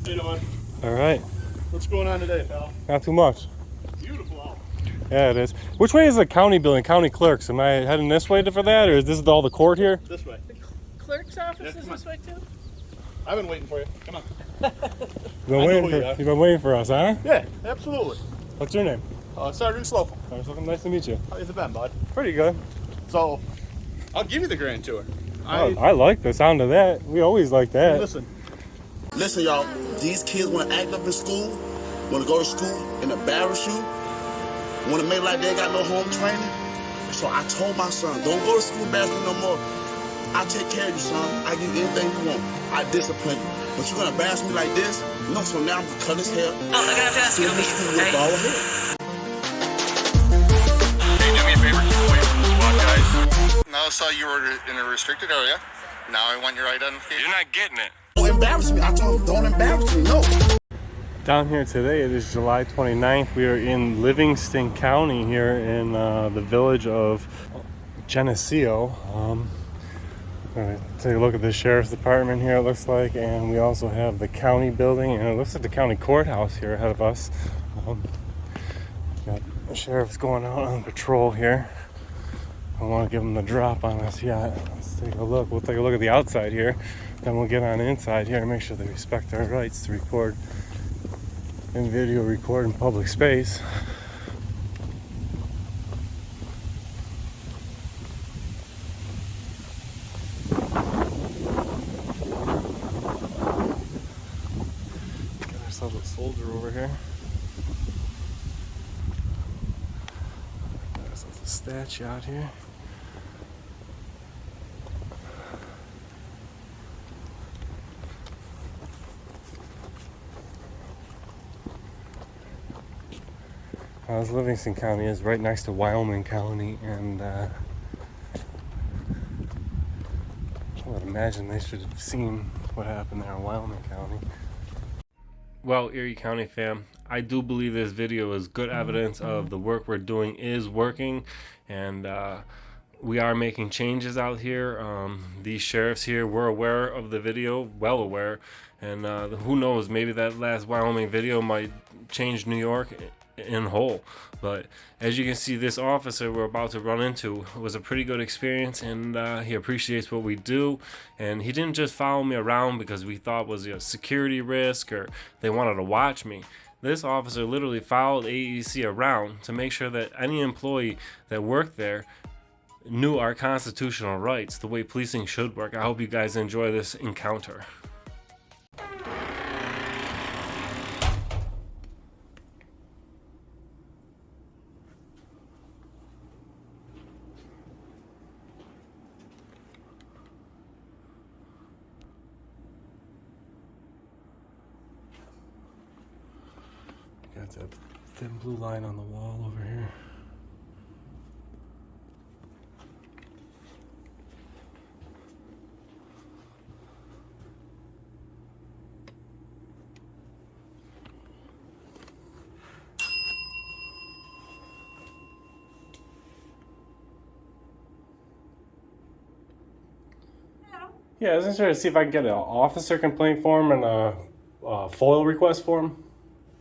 How you doing? All right. What's going on today, pal? Not too much. Beautiful out. Yeah, it is. Which way is the county building, county clerks? Am I heading this way for that, or is this all the court here? This way. The clerk's office is this way too? I've been waiting for you. Come on. You've been waiting for us, huh? Yeah, absolutely. What's your name? Sergeant Slocum. Nice to meet you. How's it been, bud? Pretty good. So, I'll give you the grand tour. I like the sound of that. We always like that. Listen, y'all. These kids want to act up in school, want to go to school and embarrass you, want to make like they got no home training. So I told my son, don't go to school embarrassing no more. I'll take care of you, son. I give you anything you want. I discipline you. But you're going to embarrass me like this? No, so now I'm going to cut his hair. Oh, I got to ask you. Hey, do me a favor. Wait for the SWAT guys. Now I saw you were in a restricted area. Now I want your identification. You're not getting it. Don't embarrass me. I told him, don't embarrass me. No. Down here today, it is July 29th. We are in Livingston County here in the village of Geneseo. Take a look at the sheriff's department here, it looks like, and we also have the county building, and it looks like the county courthouse here ahead of us. Got the sheriff's going out on patrol here. I don't want to give them the drop on us yet. Let's take a look. We'll take a look at the outside here, then we'll get on inside here and make sure they respect our rights to record and video record in public space. Got ourselves a soldier over here. Got ourselves a statue out here. As Livingston County is right next to Wyoming County, and I would imagine they should have seen what happened there in Wyoming County. Well, Erie County fam, I do believe this video is good evidence of the work we're doing is working, and we are making changes out here. These sheriffs here were aware of the video, well aware, and who knows, maybe that last Wyoming video might change New York in whole. But as you can see, this officer we're about to run into was a pretty good experience, and he appreciates what we do, and he didn't just follow me around because we thought was a security risk or they wanted to watch me. This officer literally followed AEC around to make sure that any employee that worked there knew our constitutional rights, the way policing should work. I hope you guys enjoy this encounter. Got that thin blue line on the wall over here. Yeah, I was just trying to see if I can get an officer complaint form and a FOIL request form.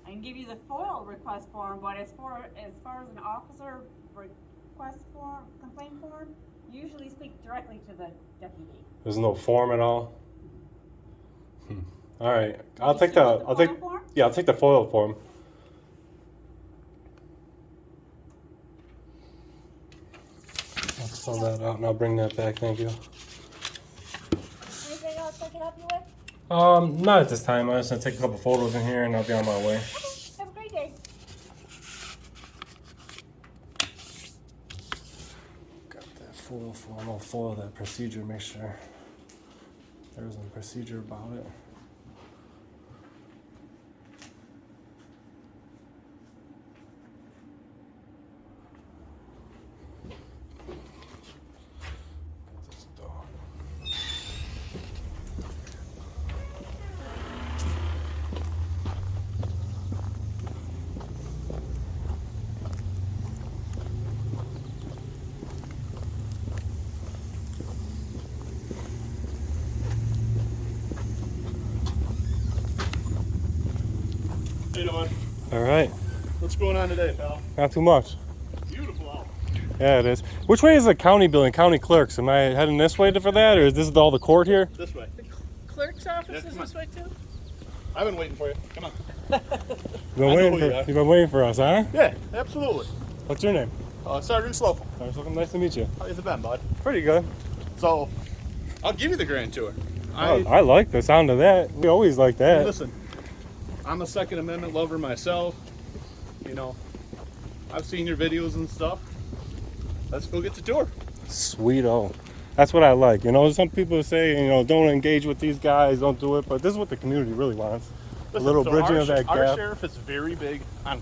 I can give you the FOIL request form, but as far as an officer request form, complaint form, usually speak directly to the deputy. There's no form at all. All right, I'll take the FOIL form. I'll fill that out and I'll bring that back. Thank you. Anything else I can help you with? Not at this time. I'm just gonna take a couple photos in here and I'll be on my way. Okay, have a great day. Got that FOIL form. I'll follow that procedure. Make sure there's a procedure about it. How you doing? All right. What's going on today, pal? Not too much. Beautiful out. Yeah, it is. Which way is the county building, county clerks? Am I heading this way for that, or is this all the court here? This way. Clerk's office Yeah, is come this way too? I've been waiting for you. Come on. You've been waiting for us, huh? Yeah, absolutely. What's your name? Sergeant Slocum. All right, Slocum, nice to meet you. How's it been, bud? Pretty good. So, I'll give you the grand tour. I like the sound of that. We always like that. Listen, I'm a Second Amendment lover myself. You know, I've seen your videos and stuff. Let's go get the tour. Sweet-o. That's what I like. You know, some people say, you know, don't engage with these guys, don't do it, but this is what the community really wants. Listen, a little so bridging of that Our gap. sheriff is very big on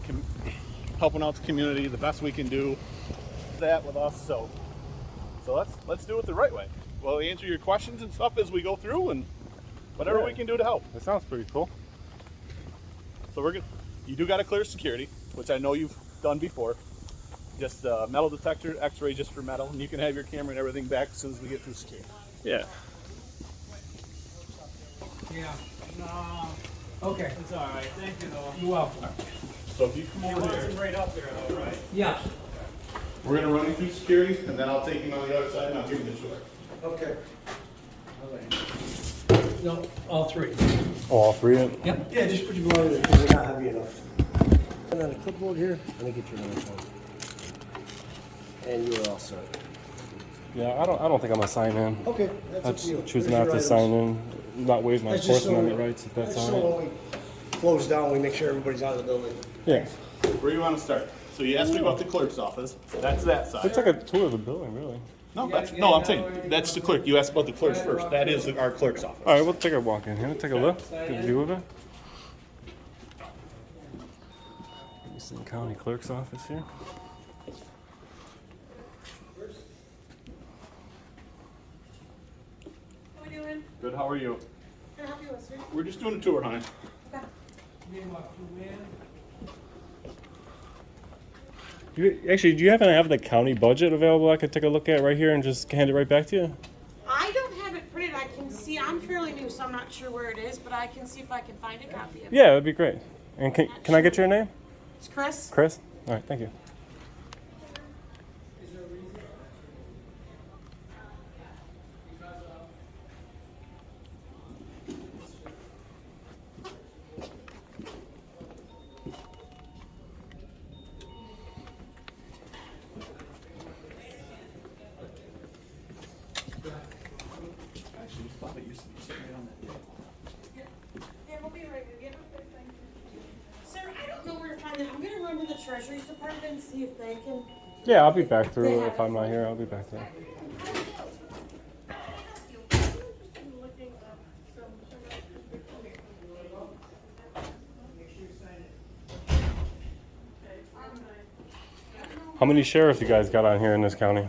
helping out the community. The best we can do that with us. So let's do it the right way. We'll answer your questions and stuff as we go through, and whatever we can do to help. That sounds pretty cool. So you do got to clear security, which I know you've done before. Just metal detector, X-ray just for metal, and you can have your camera and everything back as soon as we get through security. Yeah. Yeah. No. Okay. It's all right. Thank you, though. You're welcome. So if you come over here, Right up there, though, right? Yeah. we're gonna run you through security, and then I'll take him on the other side and I'll give you the tour. Okay. No, all three. Oh, all three? Yep. Yeah, just put your blood in it because they're not heavy enough. And on a clipboard here, let me get your number phone. And you're all set. Yeah, I don't think I'm gonna sign in. Okay, that's I up to you. choose Here's not your to items. sign in, not waive my That's Fourth just so Amendment we- rights, if that's that's all so right. when we close down, we make sure everybody's out of the building. Yeah. Where do you want to start? So you asked me about the clerk's office. That's that side. It's like a tour of the building, really. No, I'm saying that's the clerk. You asked about the clerks first. That is our clerk's office. All right, we'll take a walk in here. Take a look. Get a view of it. Livingston County Clerk's office here. How we doing? Good. How are you? Can I help you with, sir? We're just doing a tour, honey. Do you happen to have the county budget available I could take a look at right here and just hand it right back to you? I don't have it printed. I can see, I'm fairly new, so I'm not sure where it is, but I can see if I can find a copy of it. Yeah, that'd be great. And can I get your name? It's Chris. Chris? All right, thank you. Yeah, we'll be right with you. Sir, I don't know where to find it. I'm gonna run to the Treasury's Department and see if they can. Yeah, I'll be back through. If I'm not here, I'll be back there. How many sheriffs you guys got on here in this county?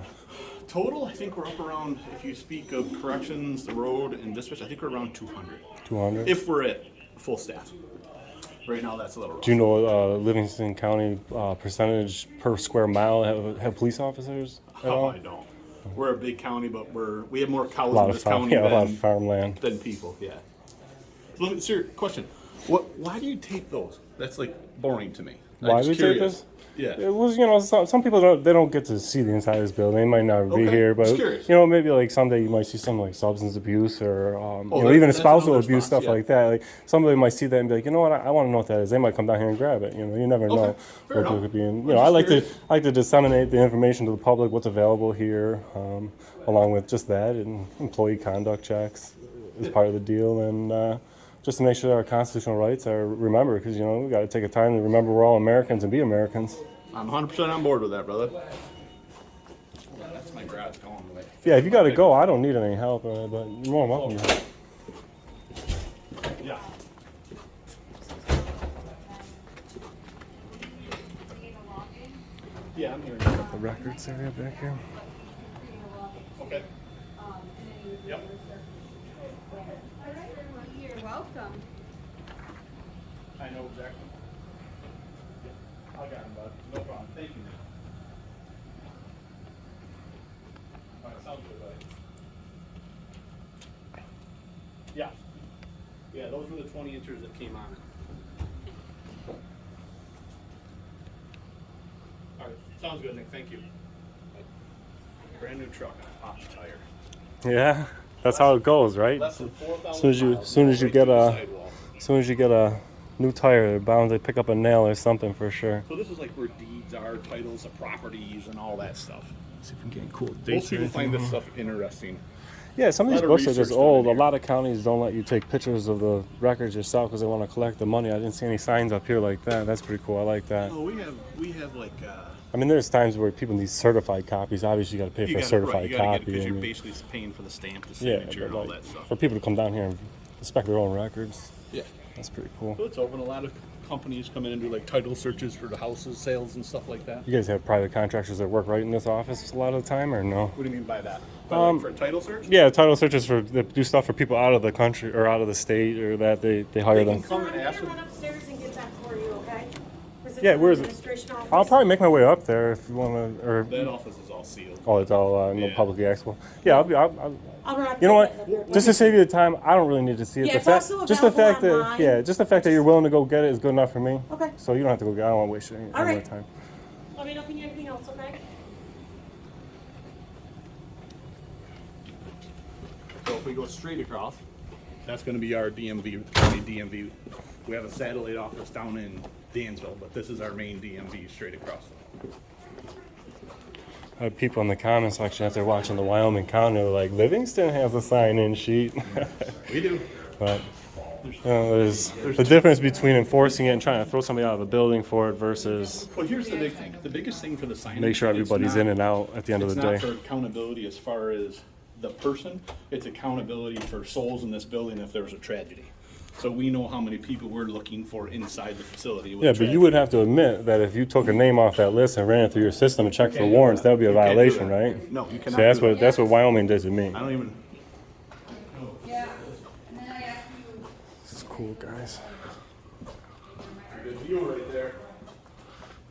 Total, I think we're up around, if you speak of corrections, the road, and dispatch, I think we're around 200. 200? If we're at full staff. Right now, that's a little rough. Do you know Livingston County percentage per square mile have police officers at Oh, all? I don't. We're a big county, but we have more A cows lot in of this farm, county yeah, a lot of than, farmland. than people, yeah. So let me, sir, question. Why do you tape those? That's like boring to me. I'm Why just do we take curious. this? Yeah. It was, you know, some people don't get to see the inside of this building. They might not be Okay, here, but just curious. you know, maybe like someday you might see some like substance abuse or you know, that- even that's spousal another abuse spot, stuff yeah. like that. Like somebody might see that and be like, you know what, I want to know what that is. They might come down here and grab it. You know, you never know fair what enough. could be. And I'm you know, I just curious. like to disseminate the information to the public, what's available here, along with just that and employee conduct checks is part of the deal, and just to make sure that our constitutional rights are remembered, because you know we got to take a time to remember we're all Americans and be Americans. I'm 100% on board with that, brother. That's my garage going away. Yeah, if you got to go, I don't need any help, but you're more than welcome. Yeah. Yeah, I'm here. The records area back here. Okay. Yep. You're welcome. I know exactly. I got him, bud. No problem. Thank you, man. All right, sounds good, buddy. Yeah. Yeah, those were the 20 inchers that came on it. All right, sounds good, Nick. Thank you. Brand new truck, popped tire. Yeah, that's how it goes, right? Less than 4,000 As soon as you miles, get right a, through the sidewall. as soon as you get a new tire, they're bound to pick up a nail or something for sure. So this is like where deeds are, titles of properties, and all that stuff. See if we can get cool Most dates. people find this stuff interesting. Yeah, some of these lot of books are just research done old. in A here. lot of counties don't let you take pictures of the records yourself because they want to collect the money. I didn't see any signs up here like that. That's pretty cool. I like that. Oh, we have like. I mean, there's times where people need certified copies. Obviously, you got to pay for a certified you gotta copy. because I you're mean, basically paying for the stamp, the yeah, signature, but and all like, that stuff. for people to come down here and inspect their own records, Yeah. that's pretty cool. So it's open. A lot of companies come in and do like title searches for the houses, sales, and stuff like that. You guys have private contractors that work right in this office a lot of the time, or no? What do you mean by that? Like for a title search? Yeah, title searches that do stuff for people out of the country or out of the state, or that they hire They them. can come Sir, and I'm ask gonna them. run upstairs and get that for you, okay? 'Cause it's Yeah, in where the is it? administration office. I'll probably make my way up there if you want to. Or That office is all sealed. oh, it's all no Yeah. publicly accessible. Yeah, I'll I'll run up you know and get what? Just to save you the time, I don't really need to see it. Yeah, The it's fact, also just the fact available that online. just the fact that you're willing to go get it is good enough for me. Okay. So you don't have to go get it. I don't want to waste any more right. time. Let me know if you need anything else, okay? So if we go straight across, that's going to be our DMV, county DMV. We have a satellite office down in Dansville, but this is our main DMV straight across. I have people in the comment section after watching the Wyoming County, they're like, Livingston has a sign-in sheet. We do. But there's the difference between enforcing it and trying to throw somebody out of a building for it versus Well, here's the big thing. The biggest thing for the sign. make sure everybody's in and out at the end of the day. It's not for accountability as far as the person. It's accountability for souls in this building if there's a tragedy. So we know how many people we're looking for inside the facility. With Yeah, a but you tragedy. would have to admit that if you took a name off that list and ran it through your system and checked for warrants, that would be a You can't do violation, that. right? No, you cannot. So that's do that. what Wyoming does to me. I don't even. Yeah. And then I asked you. This is cool, guys. Good view right there.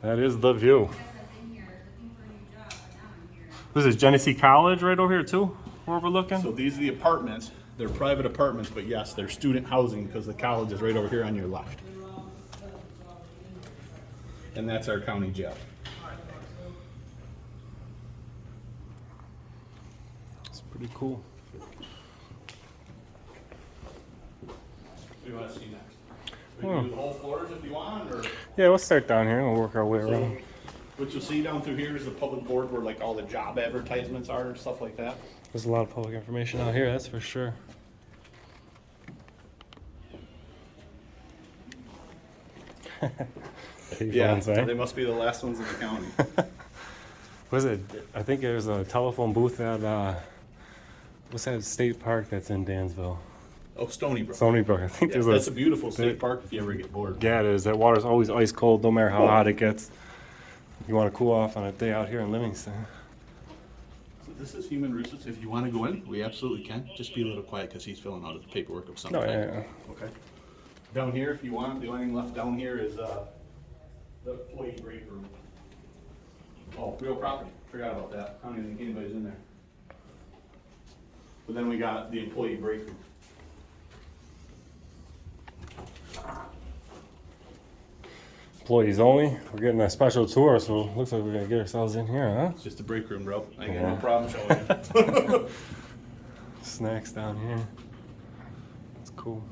That is the view. This is Genesee College right over here too, where we're looking. So these are the apartments. They're private apartments, but yes, they're student housing because the college is right over here on your left. And that's our county jail. It's pretty cool. What do you want to see next? We can do the whole floors if you want, or Yeah, let's start down here and we'll work our way so around. what you'll see down through here is the public board where like all the job advertisements are and stuff like that. There's a lot of public information out here, that's for sure. Payphones, eh? They must be the last ones in the county. What is it? I think there's a telephone booth at what's that state park that's in Dansville? Oh, Stony Brook. Stony Brook. I think Yes, there's that's a beautiful state park if you ever get bored. Yeah, it is. That water's always ice cold, no matter how hot it gets. You want to cool off on a day out here in Livingston. So this is human resources. If you want to go in, we absolutely can. Just be a little quiet because he's filling out the paperwork of something. No, yeah. Okay. Down here, if you want, the only thing left down here is the employee break room. Oh, real property. Forgot about that. I don't even think anybody's in there. But then we got the employee break room. Employees only. We're getting a special tour, so it looks like we're gonna get ourselves in here, huh? It's just a break room, bro. I got Yeah. no problem showing you. Snacks down here. It's cool.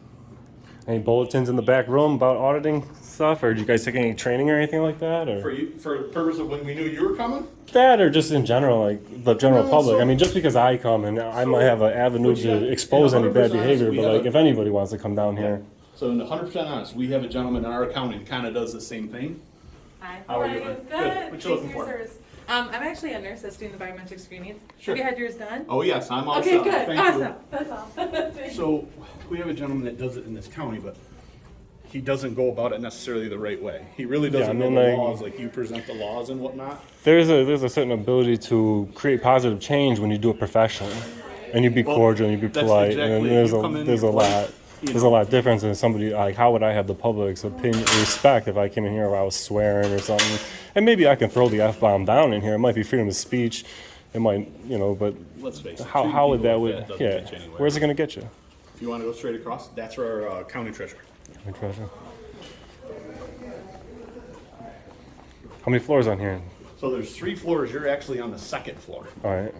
Any bulletins in the back room about auditing stuff, or did you guys take any training or anything like that, or For you, for the purpose of when we knew you were coming? that, or just in general, like the general No, public? so- I mean, just because I come and I might have an avenue What you got- to expose yeah, any bad 100% behavior, we but have like a- if anybody wants to come down here, So, in 100% honest, we have a gentleman in our county that kind of does the same thing. Hi. How are you? Good. Good. What you looking Thanks for? your service. I'm actually a nurse that's doing the biometric screenings. Sure. Have you had yours done? Oh, yes, I'm all Okay, set. good. Thank Awesome. you. That's all. Thank you. So, we have a gentleman that does it in this county, but he doesn't go about it necessarily the right way. He really doesn't I know mean, the like- laws, like you present the laws and whatnot. there's a certain ability to create positive change when you do it professionally, and you be Well, cordial and you be that's polite. exactly And it. there's You a come in, there's a you're polite, lot. you There's know. a lot difference than somebody like how would I have the public's opinion respect if I came in here or I was swearing or something, and maybe I can throw the F-bomb down in here. It might be freedom of speech, it might but Let's face it. how treating would people that like doesn't get you anywhere. where's it gonna get you? If you want to go straight across, that's our county treasurer. My treasure. How many floors on here? So there's 3 floors. You're actually on the 2nd floor. All right.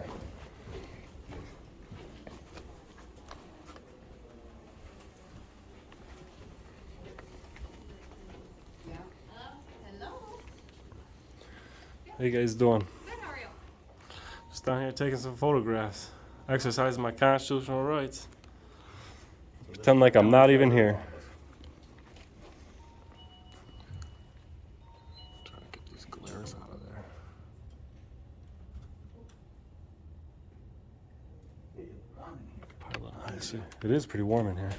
How you guys doing? Good, how are you? Just down here taking some photographs, exercising my constitutional rights. Pretend like I'm not even here. Trying to get these glares out of there. Pile of ice. It is pretty warm in here.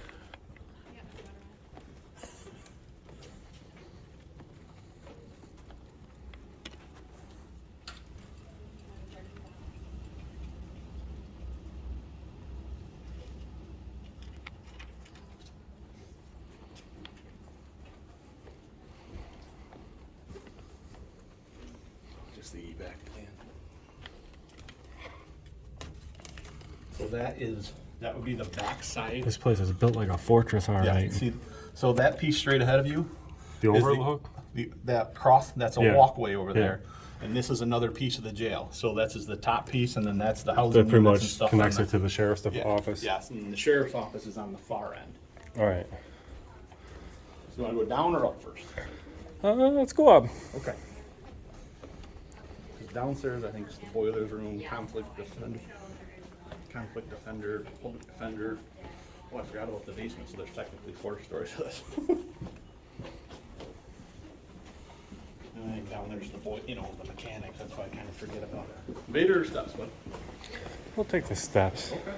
Just the back plan. So that would be the back side. This place is built like a fortress, all right. See, so that piece straight ahead of you, The is overlook? that cross, that's a Yeah. walkway over Yeah. there. And this is another piece of the jail. So that's the top piece, and then that's the housing That pretty units and much stuff. connects on it to the sheriff's office. Yes, and the sheriff's office is on the far end. All right. So you want to go down or up first? Let's go up. Okay. Downstairs, I think it's the boiler's room, conflict defender, public defender. Oh, I forgot about the basement, so there's technically 4 stories to this. And I think down there's the the mechanic, that's why I kind of forget about it. Vader steps, but. We'll take the steps. Okay.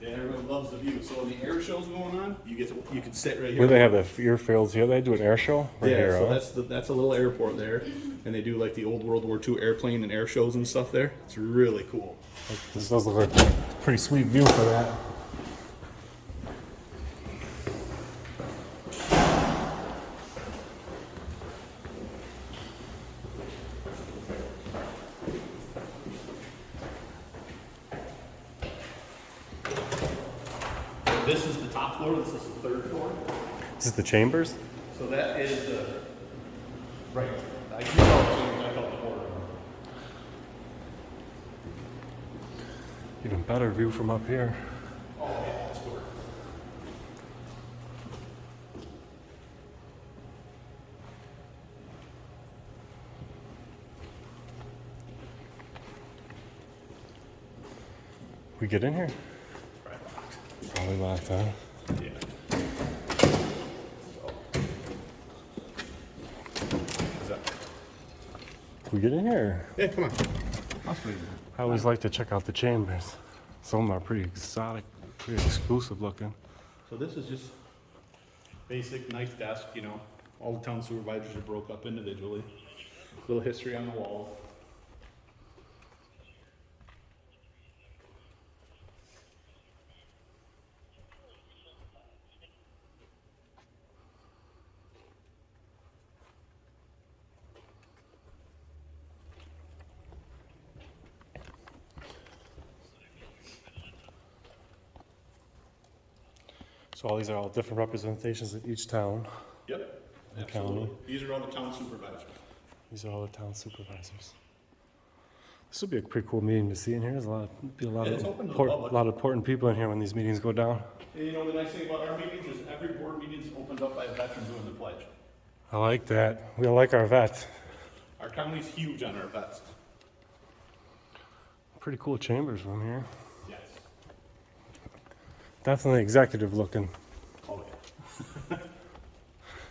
Yeah, everybody loves the view. So when the air show's going on, you can sit right here. Where they have the airfields here, they do an air show? Right Yeah, here, so huh? that's a little airport there, and they do like the old World War II airplane and air shows and stuff there. It's really cool. This does look like a pretty sweet view for that. This is the top floor. This is the 3rd floor. This is the chambers? So that is the right. I call it the boardroom. Even better view from up here. Oh yeah, that's cool. We get in here? Right. Probably locked, huh? Yeah. We get in here? Yeah, come on. I always like to check out the chambers. Some of them are pretty exotic, pretty exclusive looking. So this is just basic, nice desk, All the town supervisors are broke up individually. Little history on the wall. So all these are all different representations of each town. Yep. The Absolutely. county. These are all the town supervisors. These are all the town supervisors. This would be a pretty cool meeting to see in here. There's Yeah, it's open to the a public. lot of important people in here when these meetings go down. And the nice thing about our meetings is every board meeting is opened up by a veteran doing the pledge. I like that. We like our vets. Our county's huge on our vets. Pretty cool chambers from here. Yes. Definitely executive looking. Oh yeah.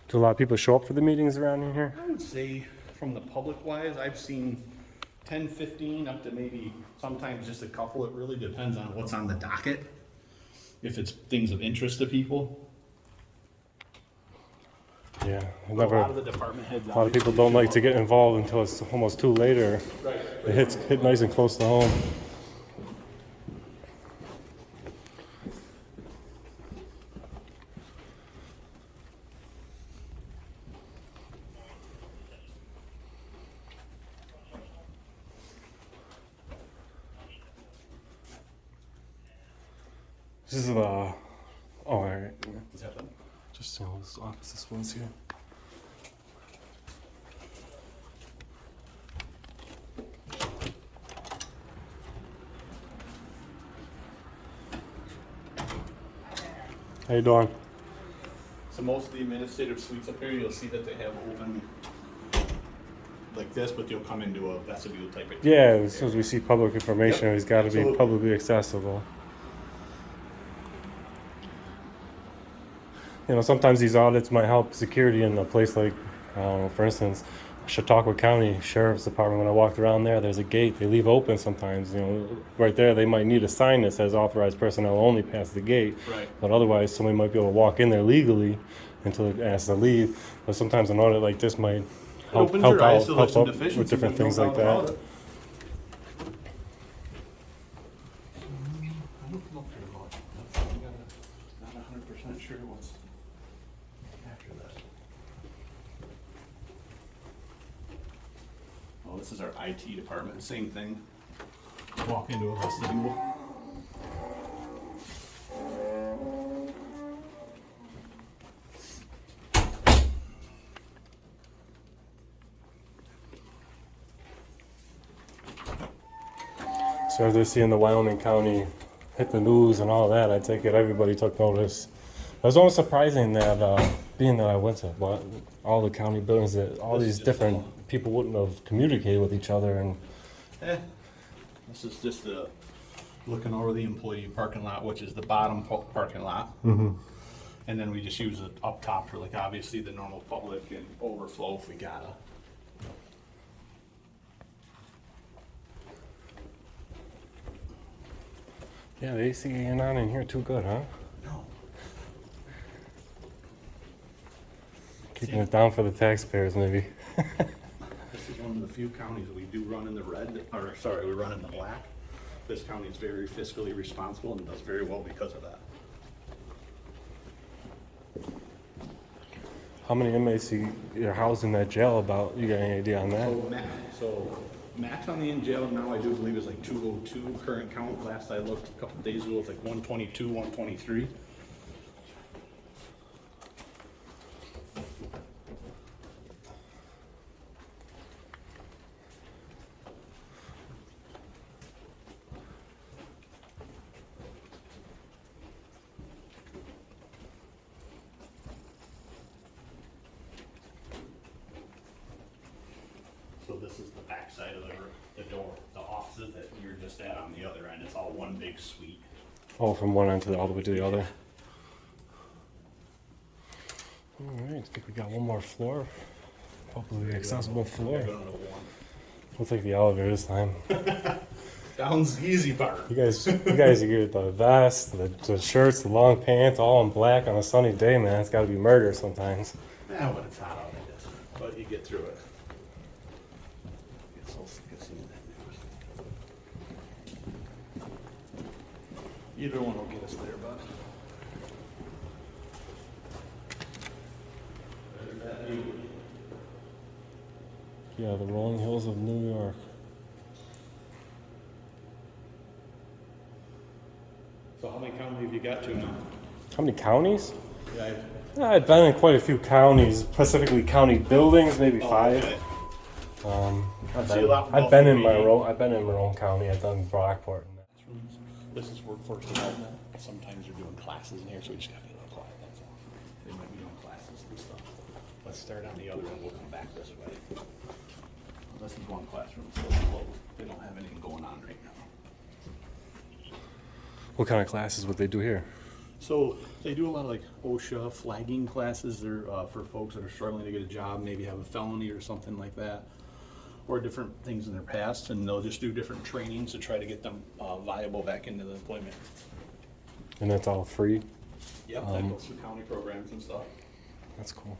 Do a lot of people show up for the meetings around in here? I would say from the public wise, I've seen 10, 15, up to maybe sometimes just a couple. It really depends on what's on the docket. If it's things of interest to people. Yeah. A lot of the department heads. A lot of people don't like to get involved until it's almost too late or Right. it hit nice and close to home. This is all right. Is that them? Just this office, this one's here. How you doing? So most of the administrative suites up here, you'll see that they have open like this, but you'll come into a vestibule type of. Yeah, as soon as we see public information, Yep, it's got to be absolutely. publicly accessible. You know, sometimes these audits might help security in a place like, for instance, Chautauqua County Sheriff's Department. When I walked around there, there's a gate they leave open sometimes. You know, right there they might need a sign that says authorized personnel only pass the gate. Right. But otherwise, somebody might be able to walk in there legally until it asks to leave. But sometimes an audit like this might help Opens your eyes out, to help some out deficiencies with different and no things like doubt about that. it. I looked them up here a lot. Not 100% sure what's after that. Oh, this is our IT department. Same thing. Walk into a vestibule. So as they're seeing the Wyoming County hit the news and all that, I take it everybody took notice. It was almost surprising that, being that I went to all the county buildings, that all This these is just different all- people wouldn't have communicated with each other. And This is just the looking over the employee parking lot, which is the bottom parking lot. Mhm. And then we just use it up top for like obviously the normal public and overflow if we gotta. yeah, the AC ain't on in here too good, huh? No. Keeping it down for the taxpayers, maybe. This is one of the few counties we do run in the red, or sorry, we run in the black. This county is very fiscally responsible and does very well because of that. How many inmates you're housed in that jail about? You got any idea on that? So max on the in jail now I do believe is like 202 current count. Last I looked a couple days ago, it's like 122, 123. So this is the back side of the door, the offices that you're just at on the other end. It's all one big suite. Oh, from one end to all the way to the other. All right, I think we got one more floor. Hopefully accessible floor. We're going to one. We'll take the elevator this time. Down's the easy part. You guys get the vest, the shirts, the long pants, all in black on a sunny day, man. It's got to be murder sometimes. Yeah, when it's hot out, it is. But you get through it. Get so sick of seeing that news. Either one will get us there, bud. Yeah, the rolling hills of New York. So how many counties have you got to now? How many counties? Yeah, I've been in quite a few counties, specifically county buildings, maybe 5. okay. I've See a lot been, more I've been in meeting. I've been in Maroon County. I've done Brockport. This is workforce development. Sometimes they're doing classes in here, so we just gotta be a little quiet, that's all. They might be doing classes and stuff. Let's start on the other end, we'll come back this way. This is one classroom, so it's closed. They don't have anything going on right now. What kind of classes would they do here? So they do a lot of like OSHA flagging classes. They're for folks that are struggling to get a job, maybe have a felony or something like that, or different things in their past, and they'll just do different trainings to try to get them viable back into the employment. And that's all free? Yep, that goes through county programs and stuff. That's cool.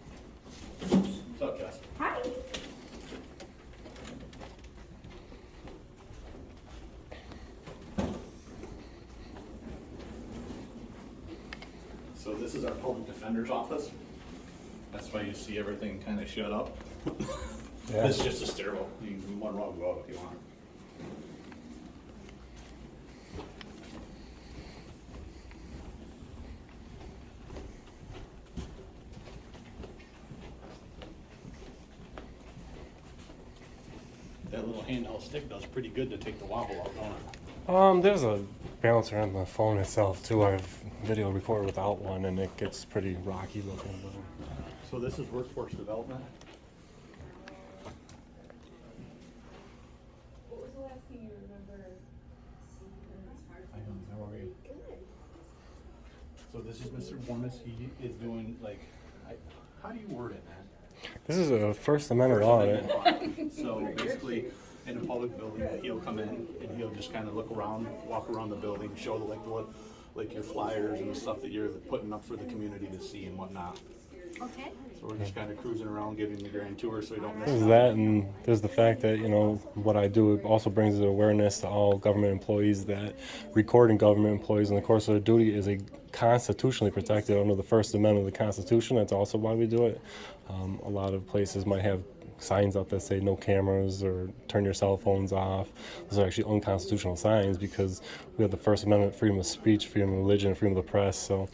What's up, Jess? Hi. So this is our public defender's office. That's why you see everything kind of shut up. Yeah. This is just a stairwell. You can one row go up if you want. That little handheld stick does pretty good to take the wobble out, don't it? There's a balancer on the phone itself too. I have video recorded without one, and it gets pretty rocky looking. So this is workforce development. What was the last thing you remember? How are you? So this is Mr. Warmis. He is doing like, how do you word it, man? This is a First Amendment audit. So basically, in a public building, he'll come in and he'll just kind of look around, walk around the building, show the, like your flyers and the stuff that you're putting up for the community to see and whatnot. Okay. So we're just kind of cruising around, giving the grand tour so we don't miss There's nothing. that, and there's the fact that, you know, what I do also brings awareness to all government employees that recording government employees in the course of their duty is a constitutionally protected under the First Amendment of the Constitution. That's also why we do it. A lot of places might have signs up that say no cameras or turn your cell phones off. Those are actually unconstitutional signs because we have the First Amendment, freedom of speech, freedom of religion, freedom of the press. So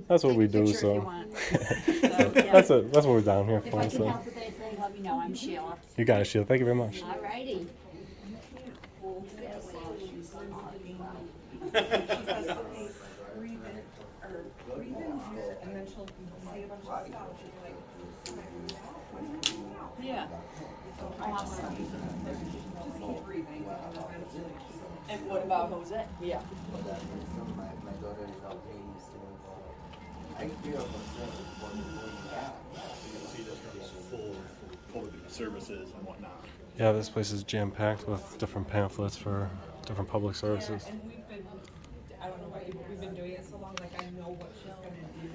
that's what we do. So that's what we're down here If for. I can So help with anything, let me know. I'm Sheila. you got it, Sheila. Thank you very much. All righty. Yeah. Awesome. And what about Jose? Yeah. See this is full of services and whatnot. Yeah, this place is jam-packed with different pamphlets for different public services. And we've been, I don't know about you, but we've been doing it so long, like I know what she's gonna do.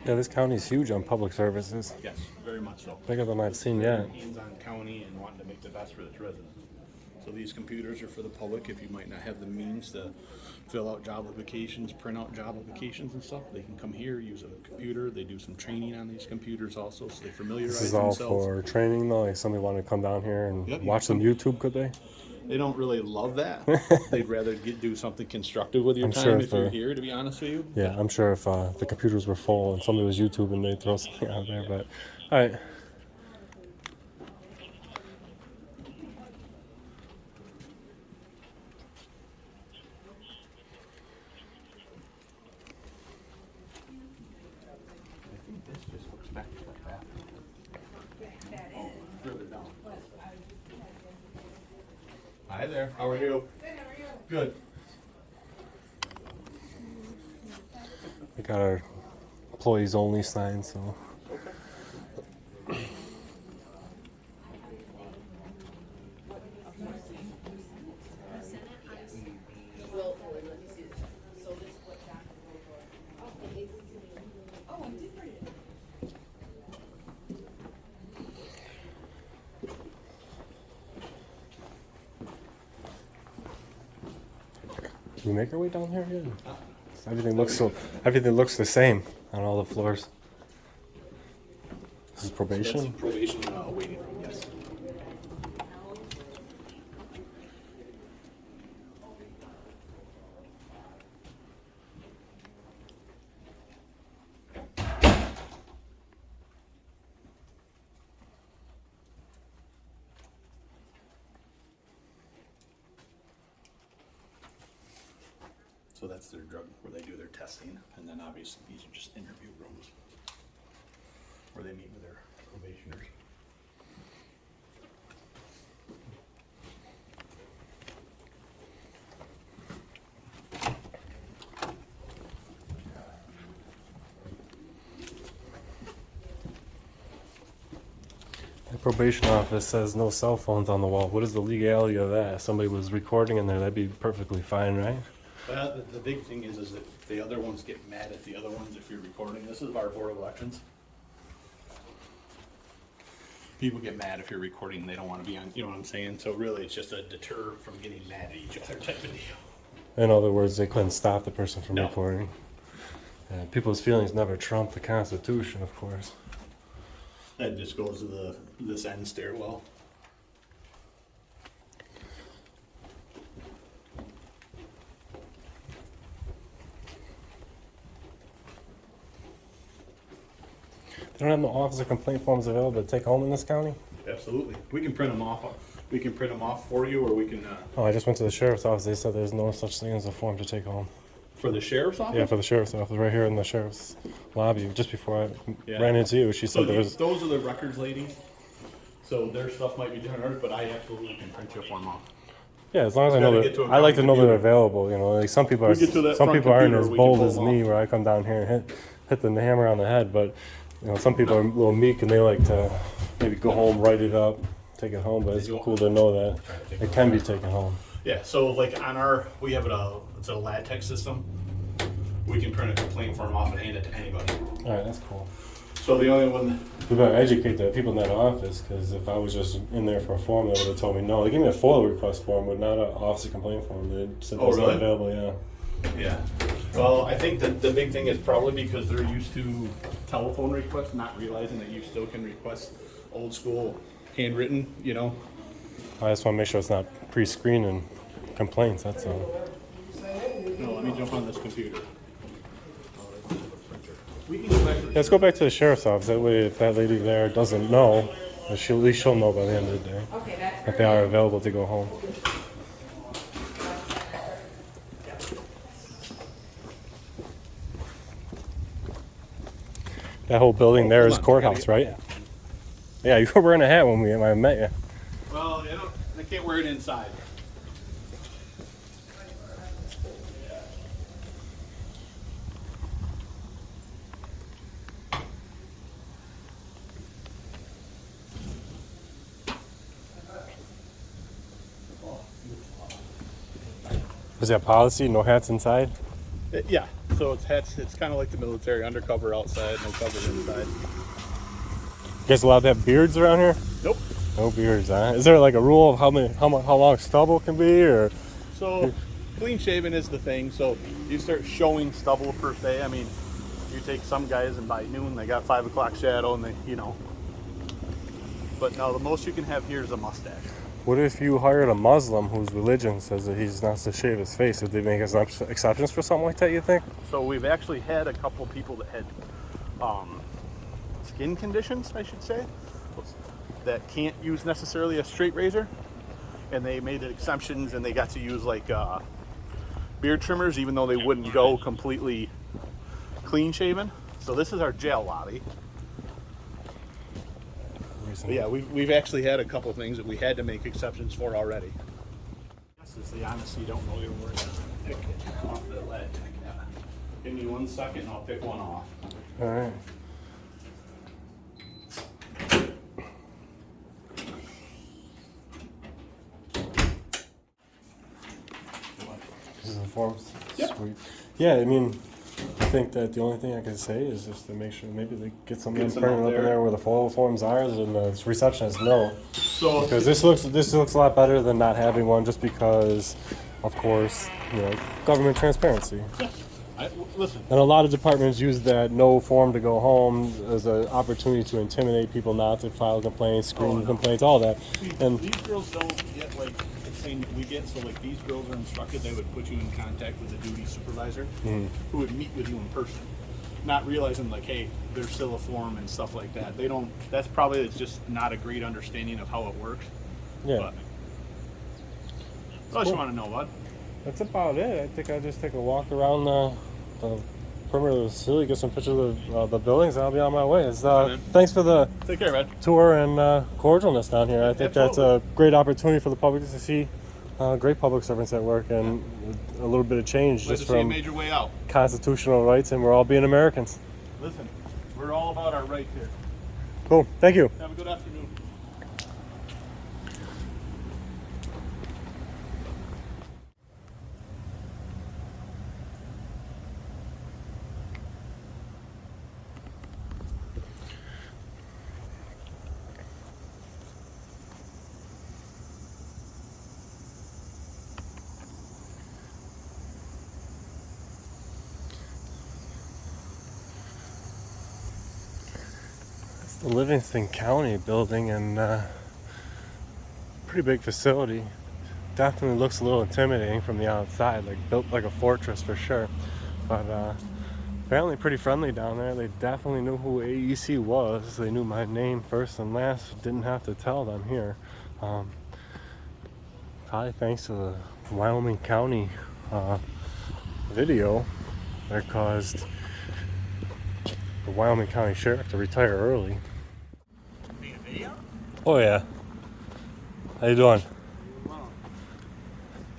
Yeah, this county is huge on public services. Yes, very much so. Bigger than I've seen yet. Hands-on county and wanting to make the best for its residents. So these computers are for the public. If you might not have the means to fill out job applications, print out job applications and stuff, they can come here, use a computer. They do some training on these computers also, so they familiarize This is all themselves. for training though, like somebody wanted to come down here and Yep. watch some YouTube, could they? They don't really love that. They'd rather do something constructive with your I'm time sure if you're if, here, to be honest with you. Yeah, I'm sure if the computers were full and somebody was YouTubing, they'd throw something out there, but alright. I think this just looks back to that bathroom. Further down. Hi there, how are you? Good, how are you? Good. We got our employees only sign, so. Can we make our way down here again? Everything looks the same on all the floors. This is probation? That's probation waiting room, yes. So that's their drug, where they do their testing, and then obviously these are just interview rooms where they meet with their probationers. The probation office says no cell phones on the wall. What is the legality of that? If somebody was recording in there, that'd be perfectly fine, right? The big thing is that the other ones get mad at the other ones if you're recording. This is our Board of Elections. People get mad if you're recording, they don't want to be on, you know what I'm saying? So really, it's just a deter from getting mad at each other type of deal. In other words, they couldn't stop the person from No. recording. And people's feelings never trump the Constitution, of course. That just goes to this end stairwell. They don't have no officer complaint forms available to take home in this county? Absolutely. We can print them off. We can print them off for you, or we can Oh, I just went to the sheriff's office. They said there's no such thing as a form to take home. for the sheriff's office. Yeah, for the sheriff's office, right here in the sheriff's lobby. Just before I Yeah. ran into you, she So said there was. those are the records ladies. So their stuff might be different, than ours, but I absolutely can print you a form off. Yeah, as long as I Gotta know get to that. a I like to know that they're computer. available. You know, like some people are. We get to that Some front people aren't computer, as we can bold pull as them me, off. where I come down here and hit the hammer on the head. But you know, some people are a little meek and they like to maybe go home, write it up, take it home. But it's cool to know that it can be taken home. Yeah. So like on our, we have it's a LaTeX system. We can print a complaint form off and hand it to anybody. All right, that's cool. So the only one. We better educate the people in that office, because if I was just in there for a form, they would have told me no. They gave me a FOIL request form, but not an officer complaint form. They said Oh, that's really? not available. Yeah. Yeah. Well, I think that the big thing is probably because they're used to telephone requests, not realizing that you still can request old school handwritten, you know. I just want to make sure it's not pre-screening complaints. That's all. No, let me jump on this computer. We can go back to Let's go back to the sheriff's office. That way, if that lady there doesn't know, at least she'll know by the end of the day Okay, that's that they are available to go home. That whole building there is courthouse, right? Yeah, you were wearing a hat when I met you. Well, I can't wear it inside. Is that policy? No hats inside? Yeah, so it's hats. It's kind of like the military, undercover outside, no cover inside. You guys allowed to have beards around here? Nope. No beards, huh? Is there like a rule of how long stubble can be, or? So clean shaven is the thing. So you start showing stubble per se. I mean, you take some guys and by noon they got 5 o'clock shadow and they, you know. But no, the most you can have here is a mustache. What if you hired a Muslim whose religion says that he's not to shave his face? Would they make exceptions for something like that, you think? So we've actually had a couple people that had skin conditions, I should say, that can't use necessarily a straight razor, and they made exceptions and they got to use like beard trimmers, even though they wouldn't go completely clean shaven. So this is our jail lobby. But yeah, we've actually had a couple things that we had to make exceptions for already. This is the honesty, you don't know your word. Pick it off the lead. Give me 1 second and I'll pick one off. All right. This is the forms. Yep. Sweet. Yeah, I mean, I think that the only thing I can say is just to make sure maybe they get something Get some printed out up in there. there where the FOIL forms are, and the receptionist know. So Because this looks a lot better than not having one, just because, of course, you know, government transparency. listen, And a lot of departments use that no form to go home as an opportunity to intimidate people not to file complaints, screen complaints, all that. And these girls don't get like the same we get. So like these girls are instructed, they would put you in contact with a duty supervisor who would meet with you in person, not realizing like, hey, there's still a form and stuff like that. They don't. That's probably just not a great understanding of how it works. yeah, But that's what you want to know, bud. that's about it. I think I'll just take a walk around the perimeter of the facility, get some pictures of the buildings, and I'll be on my way. Thanks for the Take care, man. tour and cordialness down here. I think that's a great opportunity for the public to see great public servants at work, and a little bit of change Glad just to see you from made your way out. constitutional rights, and we're all being Americans. Listen, we're all about our rights here. Cool. Thank you. Have a good afternoon. The Livingston County building, and pretty big facility. Definitely looks a little intimidating from the outside, like built like a fortress for sure. But apparently pretty friendly down there. They definitely knew who AEC was. They knew my name first and last. Didn't have to tell them here. Probably thanks to the Wyoming County video that caused the Wyoming County Sheriff to retire early. Being a video? Oh yeah. How you doing? Wow.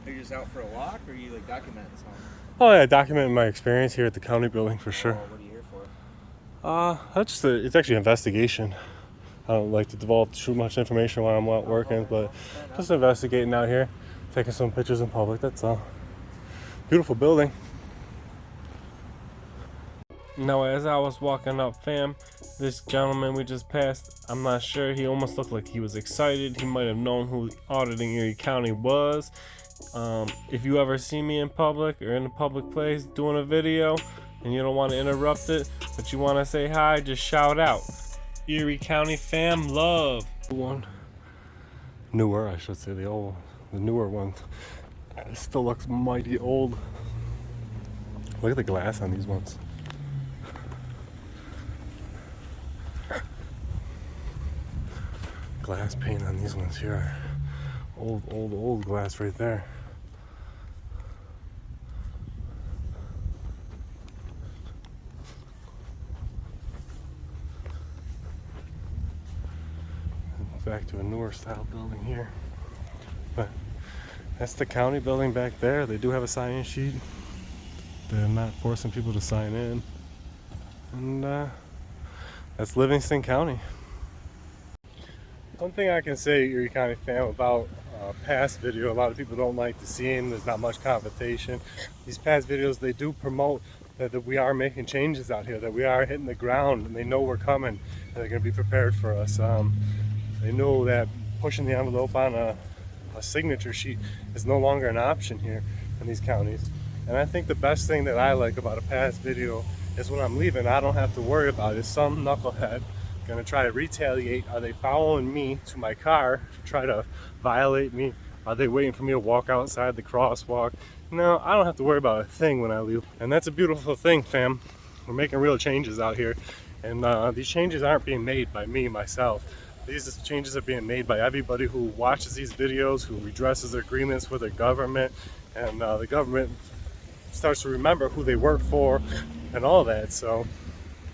Are you just out for a walk, or are you like documenting something? Oh yeah, documenting my experience here at the county building for sure. Oh, what are you here for? It's actually an investigation. I don't like to divulge too much information while I'm out working, but just investigating out here, taking some pictures in public, that's all. Beautiful building. Now, as I was walking up, fam, this gentleman we just passed, I'm not sure, he almost looked like he was excited. He might have known who auditing Erie County was. If you ever see me in public or in a public place doing a video and you don't want to interrupt it, but you want to say hi, just shout out. Erie County fam, love. One newer, I should say, the newer one. It still looks mighty old. Look at the glass on these ones. Glass paint on these ones here. Old glass right there. Back to a newer style building here, but that's the county building back there. They do have a sign-in sheet. They're not forcing people to sign in, and that's Livingston County. One thing I can say, Erie County fam, about past video, a lot of people don't like to see them. There's not much confrontation. These past videos, they do promote that we are making changes out here, that we are hitting the ground, and they know we're coming, and they're going to be prepared for us. They know that pushing the envelope on a signature sheet is no longer an option here in these counties. And I think the best thing that I like about a past video is when I'm leaving, I don't have to worry about it. Is some knucklehead gonna try to retaliate? Are they following me to my car to try to violate me? Are they waiting for me to walk outside the crosswalk? No, I don't have to worry about a thing when I leave. And that's a beautiful thing, fam. We're making real changes out here. And these changes aren't being made by me, myself. These changes are being made by everybody who watches these videos, who redresses their agreements with their government, and the government starts to remember who they work for and all that. So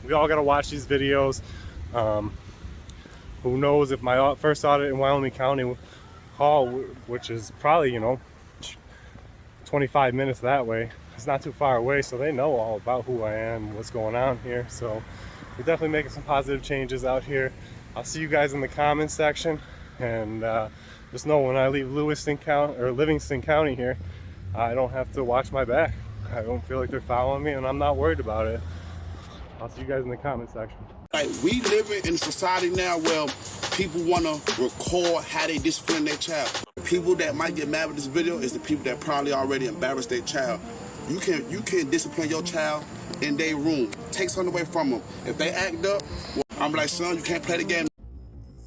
we all got to watch these videos. Who knows, if my first audit in Wyoming County Hall, which is probably, 25 minutes that way, it's not too far away, so they know all about who I am, what's going on here. So we're definitely making some positive changes out here. I'll see you guys in the comments section, and just know when I leave Livingston County here, I don't have to watch my back. I don't feel like they're following me, and I'm not worried about it. I'll see you guys in the comment section. Like, we live in a society now where people want to record how they discipline their child. People that might get mad with this video is the people that probably already embarrassed their child. You can discipline your child in their room. Take something away from them. If they act up, well, I'm like, son, you can't play the game.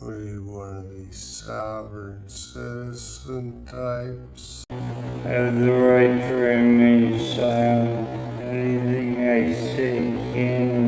We one of these sovereign citizen types. I have the right to remain silent. Anything I say can